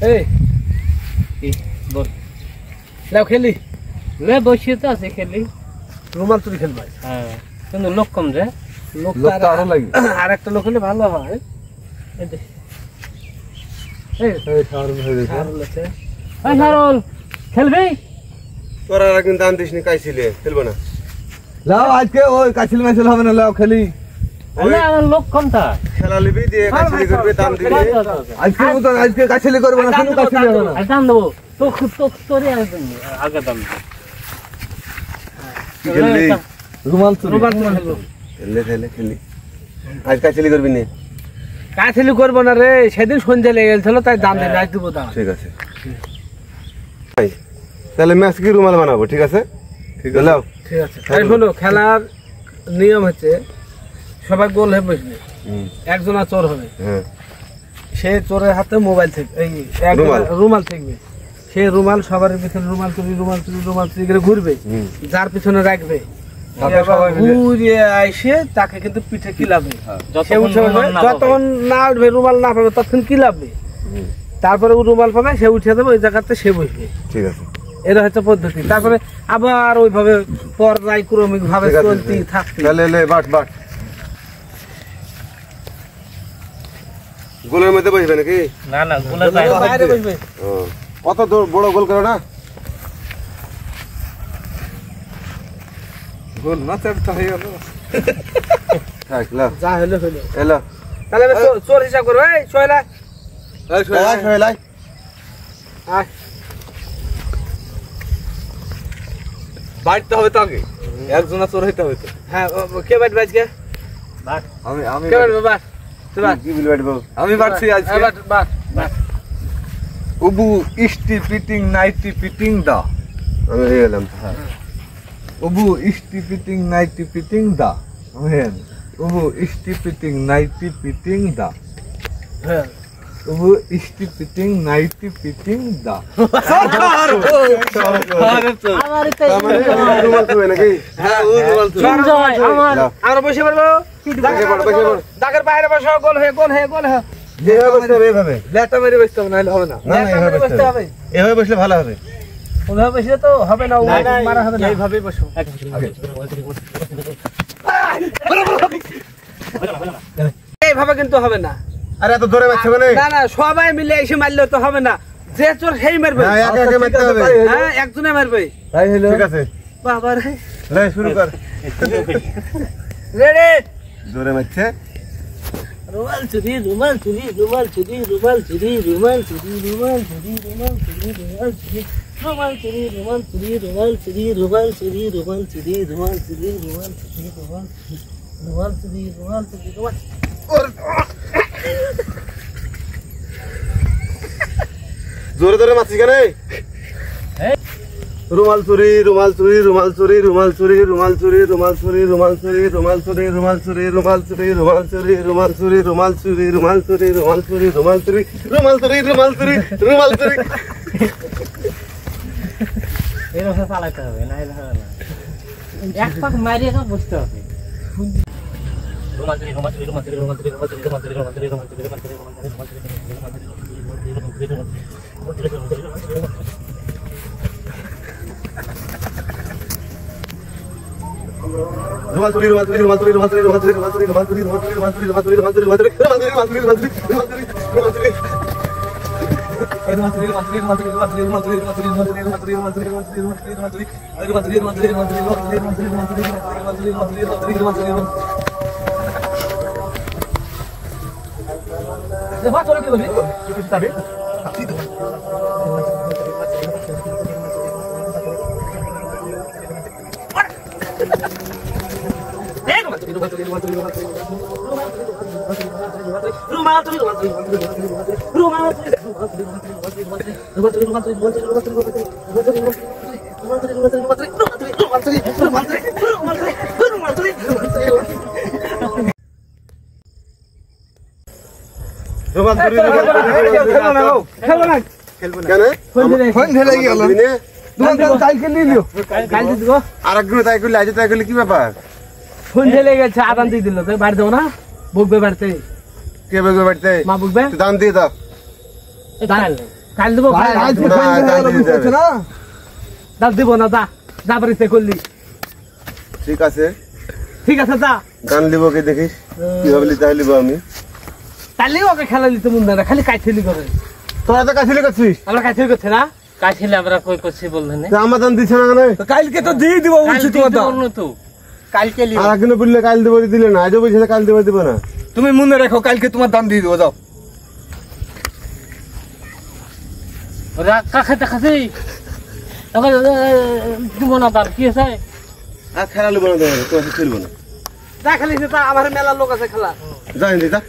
এই কি বল লাও খেলি লে বসিয়ে তো আছে খেলি রুমাল চুরি খেলবা হ্যাঁ কিন্তু লোক কম রে লোক আরো লাগে আর একটা লোক হলে ভালো হয় এই দেখ এই শারুল হয়ে গেছে এই শারুল খেলবি তোরা রাখুন দাম দিসনি কাইছিলে খেলবো না লাও আজকে ওই কাছিল ম্যাচল হবে না লাও খেলি আরে আমার লোক কমটা খেলা লিবি দিয়ে কাইছিলে করবে দাম দিবি আজকে তো আজকে কাছিল করব না শুধু কাছিল হবে না দাম দেবো তো তোরে আগে দাম খেললি রুমাল চুরি খেলি আজ কাইছিলে করবি না কাছেলি করব না রে সেদিন সন্ধ্যা লেগে গেছিল তাই দাম দেব আজ দেব দাম ঠিক আছে তাহলে ম্যাচ কি রুমাল বানাবো ঠিক আছে ঠিক আছে ঠিক আছে তাই শোনো খেলার নিয়ম হচ্ছে সবাই গোল হয়ে বসবে একজন চোর হবে সে চোরের হাতে মোবাইল থাকবে এই রুমাল থাকবে সে রুমাল সবার পিছনে রুমাল চুরি করে ঘুরবে যার পিছনে রাখবে ঘুরে আইসে তাকে কিন্তু পিঠে কিলাবে যতক্ষণ না উঠবে রুমাল না পাবে ততক্ষণ কিলাবে তারপরে রুমাল পাবে সে উঠে দেবে ওই জায়গাতে সে বসবে ঠিক আছে এটা হচ্ছে পদ্ধতি তারপরে আবার ওইভাবে পর্যায়ক্রমিক ভাবে চলতে থাকতে বাট গোলের মধ্যে বসবে নাকি না গোলের বাইরে বসবে কত বড় গোল করো না গোল না চাপতে হয়ে গেল থাক লা যা হলো এলো তাহলে আমি চোর হিসাব করব এই ছয়লা লাই আয় বাইতে হবে তো আগে একজনা চোর হইতে হবে তো হ্যাঁ কে বাইট বাজকে বাট আমি কে বাইট বাট তুই বাট কি বিল বাটবো আমি বাড়ছি আজকে বাট উবু ইস্টি পিটিং নাইটি পিটিং দা আমি হয়ে গেলাম উবু ইস্টি পিটিং নাইটি পিটিং দা আমি উবু ইস্টি পিটিং নাইটি পিটিং দা হ্যাঁ উবু ইস্টি পিটিং নাইটি পিটিং দা আমার তো রুমাল তো নাকি হ্যাঁ ও রুমাল তো আমার আর বসে পারবো দাগের বাইরে বসো গোল হয়ে এইভাবে লেটা মেরে বসতে হবে নাহলে হবে না না এইভাবে বসতে হবে এইভাবে বসলে ভালো হবে ওভাবে বসলে তো হবে না মারা হবে না এইভাবে বসো এইভাবে কিন্তু হবে না আরে এত ধরে মারছে মানে না সবাই মিলে এসে মারলে তো হবে না যে চোর সেই মারবে না একা মারতে হবে হ্যাঁ একজনে মারবে তাই হলো ঠিক আছে বাবা রে লে শুরু কর রেডি ধরে মারছে রুমাল চুরি জোরে জোরে মারছিস কেন রুমাল চুরি এরকম চালাতে হবে না হবে না এক পাক মারিয়ে বসতে হবে কি ব্যাপার ফোন ঢেলে গেছে আদান দিয়ে দিল তো বাড়ি যাবো না বকবে বাড়িতে কে বকবে বাড়িতে মা বকবে দাম দিয়ে দাও কাল দেবো ভাই আজ না, কাল দিতে বুঝতেছ না যা দিব না, যা যা বাড়িতে করলি। ঠিক আছে, ঠিক আছে যা। গান লিব কে দেখিস কিভাবে লিতে হয় লিব আমি। তাহলে ওকে খেলা নিতে মন না, খালি কাইছেলি করে। তোরা তো কাছিলি করছিস, আমরা কাইছেলি করছে না। কাছিলে আমরা কই করছি বললেন তো আমার দাম দিচ্ছে না কেন? তো কালকে তো দিয়ে দিব বলছি তোমার দাম তো কালকে লিও আর একদিন বললে কাল দেবো দিলে না, আজও বলছে কাল দেবো দিব না। তুমি মনে রাখো কালকে তোমার দাম দিয়ে দিব যাও রাখা খেতে খাসি তবে দিব না তার কি আছে আর খেলা লিব না, তোমার সাথে খেলবো না। যা খালি আমার মেলা লোক আছে খেলা। যা হিন্দি যা।